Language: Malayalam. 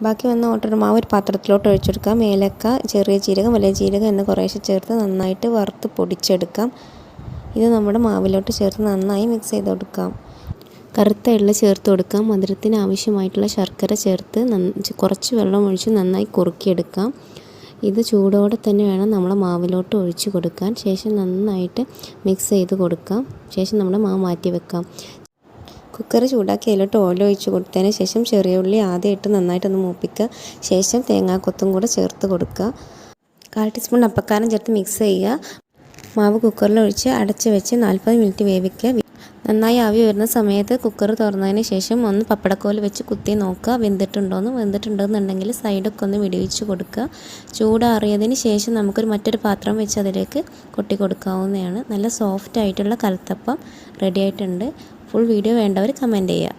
ബാക്കി വന്ന ഓട്ടടമാവ് ഒരു പാത്രത്തിലോട്ട് ഒഴിച്ചെടുക്കാം. ഏലക്ക, ചെറിയ ജീരകം, വലിയ ജീരകം എന്ന് കുറേശ്ശെ ചേർത്ത് നന്നായിട്ട് വറുത്ത് പൊടിച്ചെടുക്കാം. ഇത് നമ്മുടെ മാവിലോട്ട് ചേർത്ത് നന്നായി മിക്സ് ചെയ്ത് കൊടുക്കാം. കറുത്ത എള്ള് ചേർത്ത് കൊടുക്കാം. മധുരത്തിന് ആവശ്യമായിട്ടുള്ള ശർക്കര ചേർത്ത് കുറച്ച് വെള്ളം ഒഴിച്ച് നന്നായി കുറുക്കിയെടുക്കാം. ഇത് ചൂടോടെ തന്നെ വേണം നമ്മൾ മാവിലോട്ട് ഒഴിച്ച് കൊടുക്കാൻ. ശേഷം നന്നായിട്ട് മിക്സ് ചെയ്ത് കൊടുക്കാം. ശേഷം നമ്മുടെ മാവ് മാറ്റി വെക്കാം. കുക്കർ ചൂടാക്കി അതിലോട്ട് ഓയിൽ ഒഴിച്ച് കൊടുത്തതിന് ശേഷം ചെറിയ ഉള്ളി ആദ്യം ഇട്ട് നന്നായിട്ടൊന്ന് മൂപ്പിക്കുക. ശേഷം തേങ്ങാക്കൊത്തും കൂടെ ചേർത്ത് കൊടുക്കുക. 1/4 ടീസ്പൂൺ അപ്പക്കാരം ചേർത്ത് മിക്സ് ചെയ്യുക. മാവ് കുക്കറിൽ ഒഴിച്ച് അടച്ച് വെച്ച് 40 മിനിറ്റ് വേവിക്കുക. നന്നായി ആവി വരുന്ന സമയത്ത് കുക്കർ തുറന്നതിന് ശേഷം ഒന്ന് പപ്പടക്കോല് വെച്ച് കുത്തി നോക്കുക വെന്തിട്ടുണ്ടോയെന്നുണ്ടെങ്കിൽ സൈഡൊക്കെ ഒന്ന് വിടിവിച്ച് കൊടുക്കുക. ചൂടാറിയതിന് ശേഷം നമുക്കൊരു മറ്റൊരു പാത്രം വെച്ച് അതിലേക്ക് കൊട്ടി കൊടുക്കാവുന്നതാണ്. നല്ല സോഫ്റ്റ് ആയിട്ടുള്ള കലത്തപ്പം റെഡി ആയിട്ടുണ്ട്. ഫുൾ വീഡിയോ വേണ്ടവർ കമൻറ്റ് ചെയ്യുക.